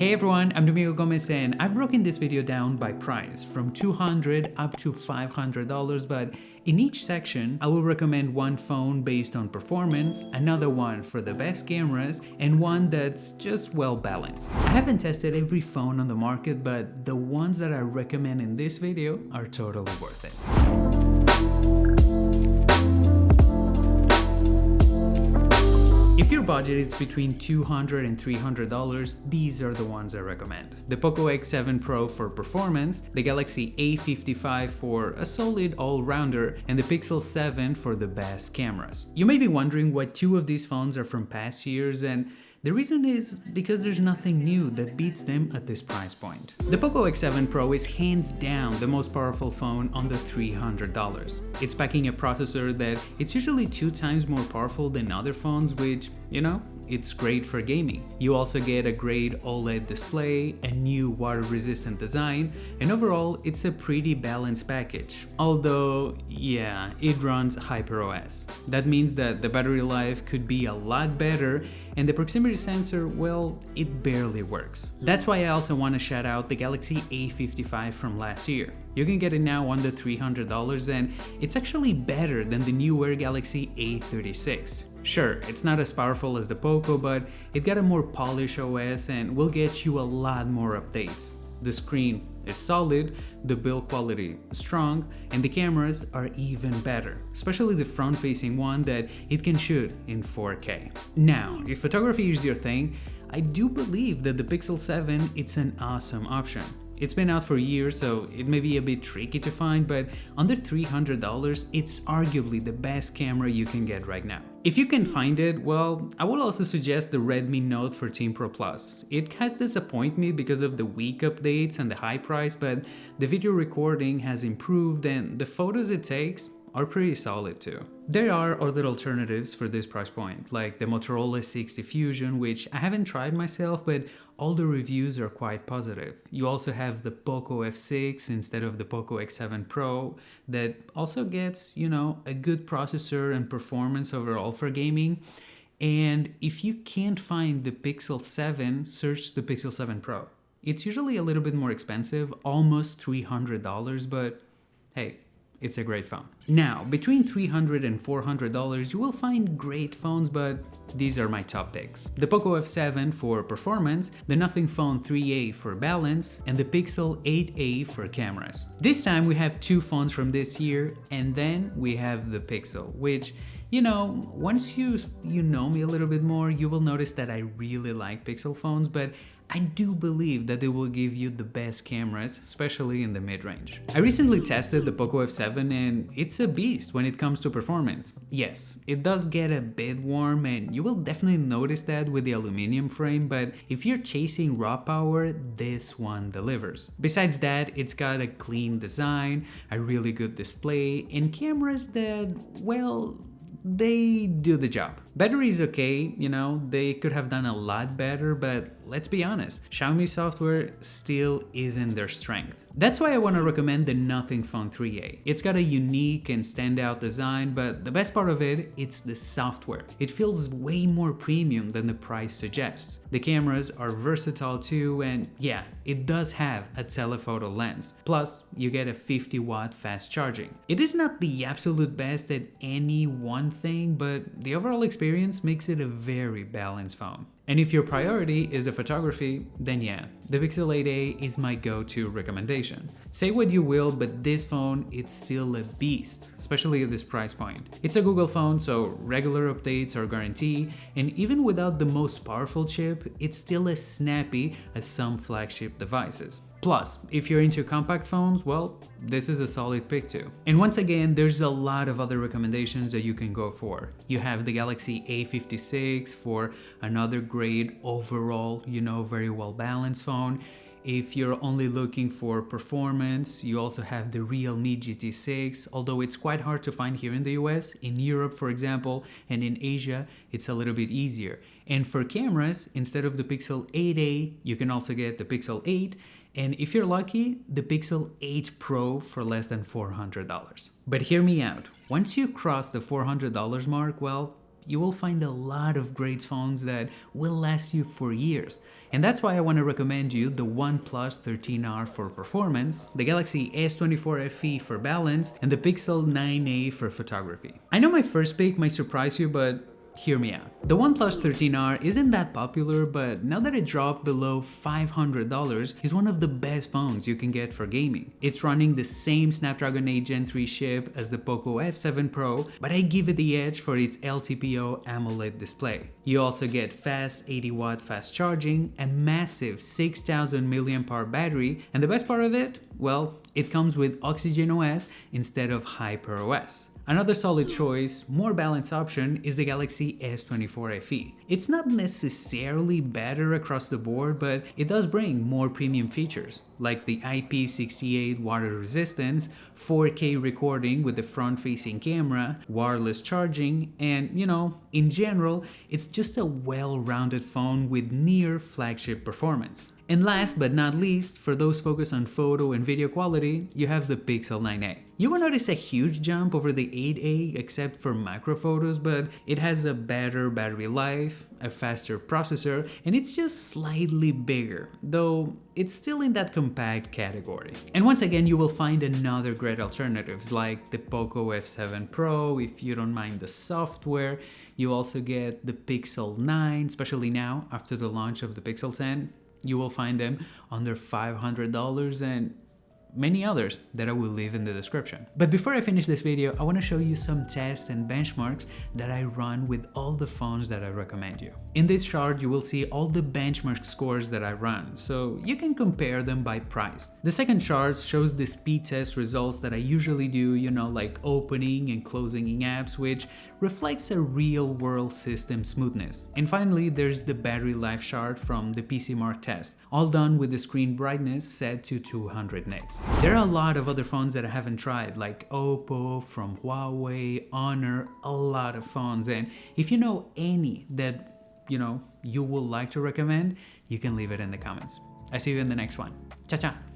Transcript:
Hey everyone, I'm Domingo Gomez and I've broken this video down by price from $200 up to $500, but in each section I will recommend one phone based on performance, another one for the best cameras, and one that's just well balanced. I haven't tested every phone on the market, but the ones that I recommend in this video are totally worth it. If your budget is between $200 and $300, these are the ones I recommend. The POCO X7 Pro for performance, the Galaxy A55 for a solid all-rounder, and the Pixel 7 for the best cameras. You may be wondering why two of these phones are from past years, and the reason is because there's nothing new that beats them at this price point. The POCO X7 Pro is hands down the most powerful phone under $300. It's packing a processor that it's usually 2 times more powerful than other phones, which, it's great for gaming. You also get a great OLED display, a new water-resistant design, and overall it's a pretty balanced package. Although, yeah, it runs HyperOS. That means that the battery life could be a lot better, and the proximity sensor, well, it barely works. That's why I also want to shout out the Galaxy A55 from last year. You can get it now under $300, and it's actually better than the newer Galaxy A36. Sure, it's not as powerful as the POCO, but it got a more polished OS and will get you a lot more updates. The screen is solid, the build quality is strong, and the cameras are even better, especially the front-facing one that it can shoot in 4K. Now, if photography is your thing, I do believe that the Pixel 7 it's an awesome option. It's been out for years, so it may be a bit tricky to find, but under $300, it's arguably the best camera you can get right now. If you can find it, well, I would also suggest the Redmi Note 14 Pro Plus. It has disappointed me because of the weak updates and the high price, but the video recording has improved and the photos it takes are pretty solid too. There are other alternatives for this price point, like the Motorola 60 Fusion, which I haven't tried myself, but all the reviews are quite positive. You also have the POCO F6 instead of the POCO X7 Pro that also gets, a good processor and performance overall for gaming. And if you can't find the Pixel 7, search the Pixel 7 Pro. It's usually a little bit more expensive, almost $300, but hey, it's a great phone. Now, between $300 and $400, you will find great phones, but these are my top picks. The POCO F7 for performance, the Nothing Phone 3a for balance, and the Pixel 8a for cameras. This time we have 2 phones from this year, and then we have the Pixel, which, once you know me a little bit more, you will notice that I really like Pixel phones, but I do believe that they will give you the best cameras, especially in the mid-range. I recently tested the POCO F7 and it's a beast when it comes to performance. Yes, it does get a bit warm and you will definitely notice that with the aluminum frame, but if you're chasing raw power, this one delivers. Besides that, it's got a clean design, a really good display, and cameras that, well, they do the job. Battery is okay, they could have done a lot better, but let's be honest, Xiaomi software still isn't their strength. That's why I want to recommend the Nothing Phone 3a. It's got a unique and standout design, but the best part of it, it's the software. It feels way more premium than the price suggests. The cameras are versatile too, and yeah, it does have a telephoto lens. Plus, you get a 50-watt fast charging. It is not the absolute best at any one thing, but the overall experience makes it a very balanced phone. And if your priority is the photography, then yeah, the Pixel 8a is my go-to recommendation. Say what you will, but this phone, it's still a beast, especially at this price point. It's a Google phone, so regular updates are guaranteed, and even without the most powerful chip, it's still as snappy as some flagship devices. Plus, if you're into compact phones, well, this is a solid pick too. And once again, there's a lot of other recommendations that you can go for. You have the Galaxy A56 for another great overall, very well balanced phone. If you're only looking for performance, you also have the Realme GT6, although it's quite hard to find here in the US. In Europe, for example, and in Asia, it's a little bit easier. And for cameras, instead of the Pixel 8a, you can also get the Pixel 8, and if you're lucky, the Pixel 8 Pro for less than $400. But hear me out, once you cross the $400 mark, well, you will find a lot of great phones that will last you for years. And that's why I want to recommend you the OnePlus 13R for performance, the Galaxy S24 FE for balance, and the Pixel 9a for photography. I know my first pick might surprise you, but hear me out. The OnePlus 13R isn't that popular, but now that it dropped below $500, is one of the best phones you can get for gaming. It's running the same Snapdragon 8 Gen 3 chip as the POCO X7 Pro, but I give it the edge for its LTPO AMOLED display. You also get fast 80-watt fast charging, a massive 6000 mAh battery, and the best part of it? Well, it comes with Oxygen OS instead of Hyper OS. Another solid choice, more balanced option is the Galaxy S24 FE. It's not necessarily better across the board, but it does bring more premium features, like the IP68 water resistance, 4K recording with the front-facing camera, wireless charging, and, in general, it's just a well-rounded phone with near flagship performance. And last but not least, for those focused on photo and video quality, you have the Pixel 9a. You will notice a huge jump over the 8a except for macro photos, but it has a better battery life, a faster processor, and it's just slightly bigger, though it's still in that compact category. And once again, you will find another great alternatives like the POCO X7 Pro if you don't mind the software. You also get the Pixel 9, especially now after the launch of the Pixel 10. You will find them under $500 and many others that I will leave in the description. But before I finish this video, I want to show you some tests and benchmarks that I run with all the phones that I recommend you. In this chart, you will see all the benchmark scores that I run, so you can compare them by price. The second chart shows the speed test results that I usually do, like opening and closing in apps, which reflects a real-world system smoothness. And finally, there's the battery life chart from the PCMark test, all done with the screen brightness set to 200 nits. There are a lot of other phones that I haven't tried, like Oppo, from Huawei, Honor, a lot of phones, and if you know any that you would like to recommend, you can leave it in the comments. I see you in the next one. Ciao, ciao!